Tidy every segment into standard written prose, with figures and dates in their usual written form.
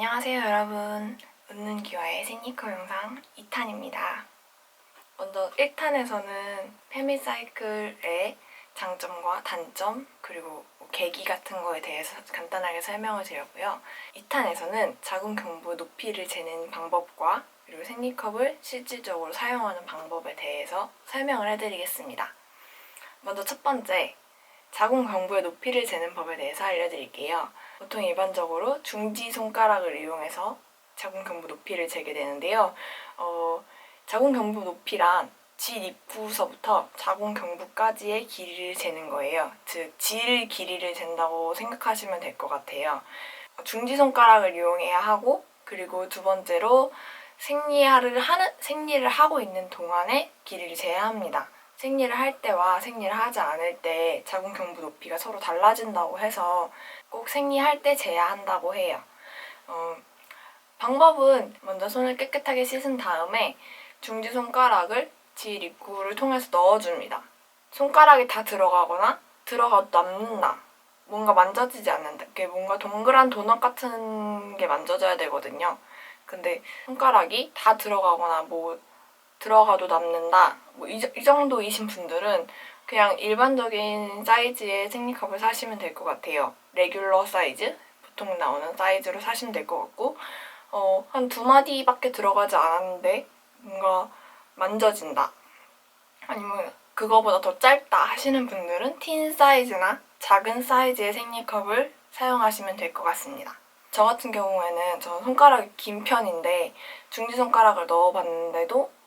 안녕하세요 여러분. 웃는 기와의 생리컵 영상 2탄입니다. 먼저 1탄에서는 페미사이클의 장점과 단점 그리고 계기 같은 거에 대해서 간단하게 설명을 드렸고요. 2탄에서는 자궁경부 높이를 재는 방법과 그리고 생리컵을 실질적으로 사용하는 방법에 대해서 설명을 해드리겠습니다. 먼저 첫 번째, 자궁경부의 높이를 재는 법에 대해서 알려드릴게요. 보통 일반적으로 중지 손가락을 이용해서 자궁경부 높이를 재게 되는데요. 자궁경부 높이란 질 입구서부터 자궁경부까지의 길이를 재는 거예요. 즉, 질 길이를 잰다고 생각하시면 될 것 같아요. 중지 손가락을 이용해야 하고, 그리고 두 번째로 생리를 하고 있는 동안에 길이를 재야 합니다. 생리를 할 때와 생리를 하지 않을 때 자궁경부 높이가 서로 달라진다고 해서 꼭 생리할 때 재야 한다고 해요. 방법은 먼저 손을 깨끗하게 씻은 다음에 중지손가락을 질 입구를 통해서 넣어줍니다. 손가락이 다 들어가거나 들어가도 남는다. 뭔가 만져지지 않는다. 이게 뭔가 동그란 도넛 같은 게 만져져야 되거든요. 근데 손가락이 다 들어가거나 들어가도 남는다. 이 정도이신 분들은 그냥 일반적인 사이즈의 생리컵을 사시면 될 것 같아요. 레귤러 사이즈, 보통 나오는 사이즈로 사시면 될 것 같고, 한 2마디밖에 들어가지 않았는데 뭔가 만져진다. 아니면 그거보다 더 짧다 하시는 분들은 틴 사이즈나 작은 사이즈의 생리컵을 사용하시면 될 것 같습니다. 저 같은 경우에는 저는 손가락이 긴 편인데 중지손가락을 넣어봤는데도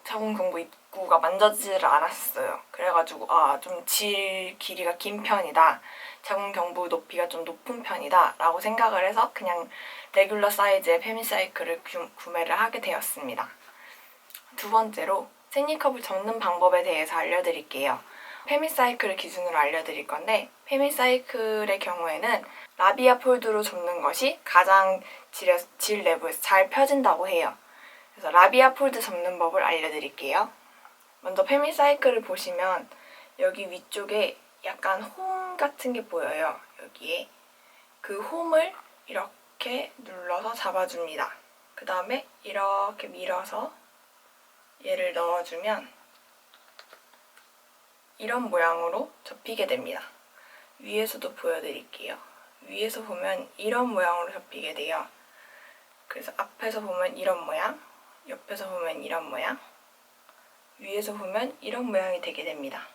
자궁경부 입구가 만져지지를 않았어요. 그래가지고 좀 질 길이가 긴 편이다. 자궁경부 높이가 좀 높은 편이다 라고 생각을 해서 그냥 레귤러 사이즈의 페미사이클을 구매를 하게 되었습니다. 두 번째로 생리컵을 접는 방법에 대해서 알려드릴게요. 페미사이클을 기준으로 알려드릴 건데, 페미사이클의 경우에는 라비아 폴드로 접는 것이 가장 질 내부에서 잘 펴진다고 해요. 그래서 라비아 폴드 접는 법을 알려드릴게요. 먼저 페미사이클을 보시면 여기 위쪽에 약간 홈 같은 게 보여요. 여기에 그 홈을 이렇게 눌러서 잡아줍니다. 그 다음에 이렇게 밀어서 얘를 넣어주면 이런 모양으로 접히게 됩니다. 위에서도 보여드릴게요. 위에서 보면 이런 모양으로 접히게 돼요. 그래서 앞에서 보면 이런 모양, 옆에서 보면 이런 모양, 위에서 보면 이런 모양이 되게 됩니다.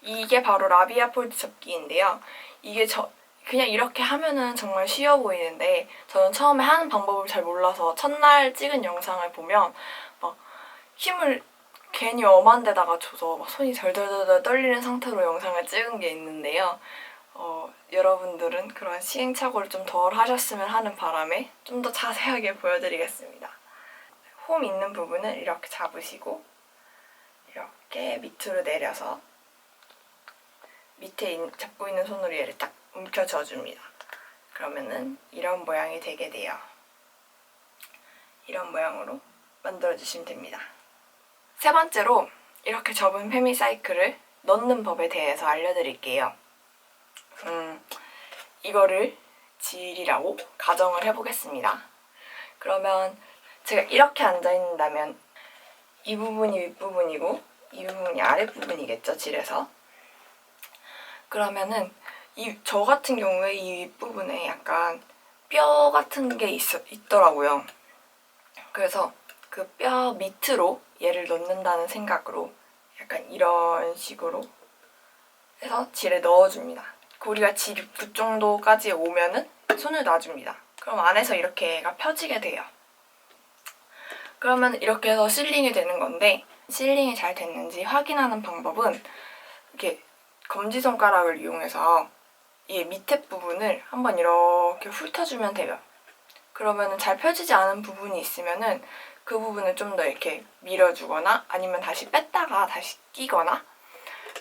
이게 바로 라비아 폴드 접기인데요. 이게 그냥 이렇게 하면은 정말 쉬워 보이는데 저는 처음에 하는 방법을 잘 몰라서 첫날 찍은 영상을 보면 막 힘을 괜히 엄한 데다가 줘서 막 손이 덜덜덜 떨리는 상태로 영상을 찍은 게 있는데요. 여러분들은 그런 시행착오를 좀 덜 하셨으면 하는 바람에 좀 더 자세하게 보여드리겠습니다. 홈 있는 부분을 이렇게 잡으시고 이렇게 밑으로 내려서 밑에 잡고 있는 손으로 얘를 딱 움켜쥐어줍니다. 그러면은 이런 모양이 되게 돼요. 이런 모양으로 만들어주시면 됩니다. 세 번째로 이렇게 접은 페미사이클을 넣는 법에 대해서 알려드릴게요. 이거를 질이라고 가정을 해보겠습니다. 그러면 제가 이렇게 앉아있는다면 이 부분이 윗부분이고 이 부분이 아랫부분이겠죠, 질에서. 그러면은 저 같은 경우에 이 윗부분에 약간 뼈 같은 게 있더라고요. 그래서 그 뼈 밑으로 얘를 넣는다는 생각으로 약간 이런 식으로 해서 질에 넣어줍니다. 우리가 질 입구 정도까지 오면은 손을 놔줍니다. 그럼 안에서 이렇게 얘가 펴지게 돼요. 그러면 이렇게 해서 실링이 되는 건데, 실링이 잘 됐는지 확인하는 방법은 이렇게 검지손가락을 이용해서 이 밑에 부분을 한번 이렇게 훑어주면 돼요. 그러면 잘 펴지지 않은 부분이 있으면은 그 부분을 좀 더 이렇게 밀어주거나 아니면 다시 뺐다가 다시 끼거나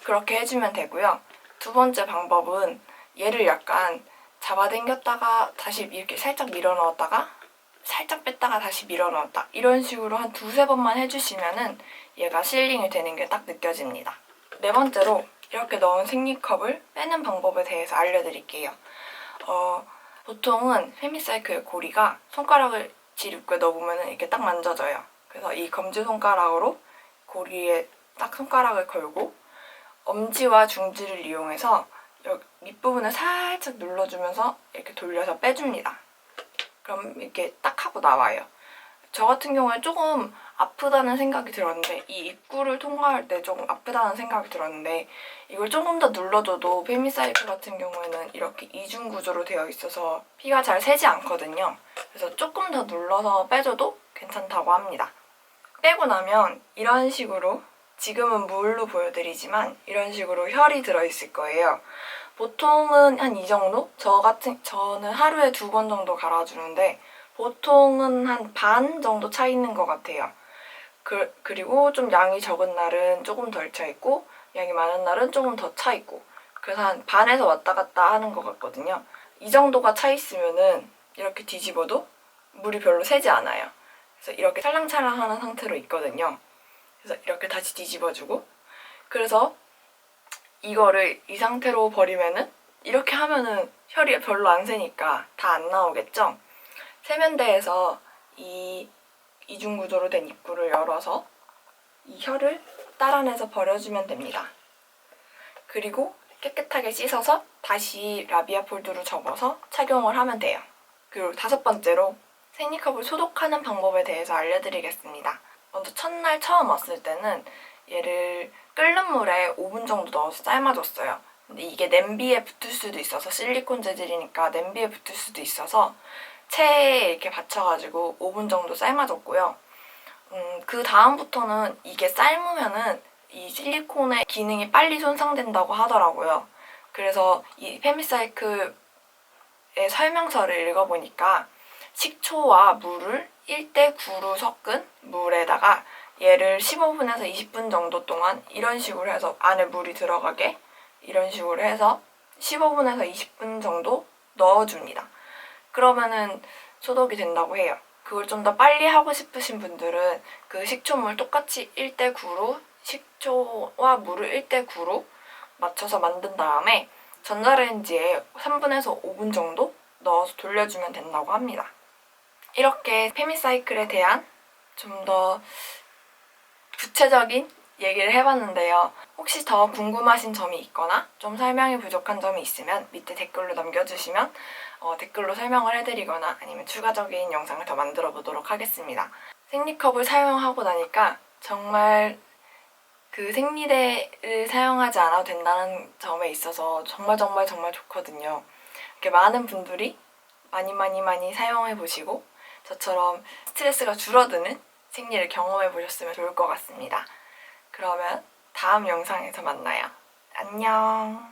그렇게 해주면 되고요. 두 번째 방법은 얘를 약간 잡아당겼다가 다시 이렇게 살짝 밀어 넣었다가 살짝 뺐다가 다시 밀어 넣었다, 이런 식으로 한 2-3번만 해주시면은 얘가 실링이 되는 게 딱 느껴집니다. 네 번째로 이렇게 넣은 생리컵을 빼는 방법에 대해서 알려드릴게요. 보통은 페미사이클 고리가 손가락을 질 입구에 넣어보면 이렇게 딱 만져져요. 그래서 이 검지손가락으로 고리에 딱 손가락을 걸고 엄지와 중지를 이용해서 밑부분을 살짝 눌러주면서 이렇게 돌려서 빼줍니다. 그럼 이렇게 딱 하고 나와요. 저 같은 경우에 조금 아프다는 생각이 들었는데, 이 입구를 통과할 때 조금 아프다는 생각이 들었는데, 이걸 조금 더 눌러줘도 페미사이클 같은 경우에는 이렇게 이중 구조로 되어 있어서 피가 잘 새지 않거든요. 그래서 조금 더 눌러서 빼줘도 괜찮다고 합니다. 빼고 나면 이런 식으로, 지금은 물로 보여드리지만 이런 식으로 혈이 들어있을 거예요. 보통은 한 이 정도? 저는 하루에 2번 정도 갈아주는데 보통은 한 반 정도 차 있는 것 같아요. 그리고 좀 양이 적은 날은 조금 덜 차 있고 양이 많은 날은 조금 더 차 있고, 그래서 한 반에서 왔다 갔다 하는 것 같거든요. 이 정도가 차 있으면은 이렇게 뒤집어도 물이 별로 새지 않아요. 그래서 이렇게 찰랑찰랑하는 상태로 있거든요. 그래서 이렇게 다시 뒤집어주고, 그래서 이거를 이 상태로 버리면은 이렇게 하면은 혈이 별로 안 새니까 다 안 나오겠죠? 세면대에서 이 이중 구조로 된 입구를 열어서 이 혈을 따라내서 버려주면 됩니다. 그리고 깨끗하게 씻어서 다시 라비아 폴드로 접어서 착용을 하면 돼요. 그리고 5번째로 생리컵을 소독하는 방법에 대해서 알려드리겠습니다. 먼저 첫날 처음 왔을 때는 얘를 끓는 물에 5분 정도 넣어서 삶아줬어요. 근데 이게 냄비에 붙을 수도 있어서, 실리콘 재질이니까 냄비에 붙을 수도 있어서 체에 이렇게 받쳐가지고 5분 정도 삶아줬고요. 그 다음부터는 이게 삶으면은 이 실리콘의 기능이 빨리 손상된다고 하더라고요. 그래서 이 페미사이클의 설명서를 읽어보니까 식초와 물을 1대9로 섞은 물에다가 얘를 15분에서 20분 정도 동안 이런 식으로 해서 안에 물이 들어가게 이런 식으로 해서 15분에서 20분 정도 넣어줍니다. 그러면은 소독이 된다고 해요. 그걸 좀 더 빨리 하고 싶으신 분들은 그 식초물 똑같이 1대9로 식초와 물을 1대9로 맞춰서 만든 다음에 전자레인지에 3분에서 5분 정도 넣어서 돌려주면 된다고 합니다. 이렇게 페미사이클에 대한 좀 더 구체적인 얘기를 해봤는데요. 혹시 더 궁금하신 점이 있거나 좀 설명이 부족한 점이 있으면 밑에 댓글로 남겨주시면 댓글로 설명을 해드리거나 아니면 추가적인 영상을 더 만들어 보도록 하겠습니다. 생리컵을 사용하고 나니까 정말 그 생리대를 사용하지 않아도 된다는 점에 있어서 정말 좋거든요. 이렇게 많은 분들이 많이 사용해 보시고 저처럼 스트레스가 줄어드는 생리를 경험해 보셨으면 좋을 것 같습니다. 그러면 다음 영상에서 만나요. 안녕.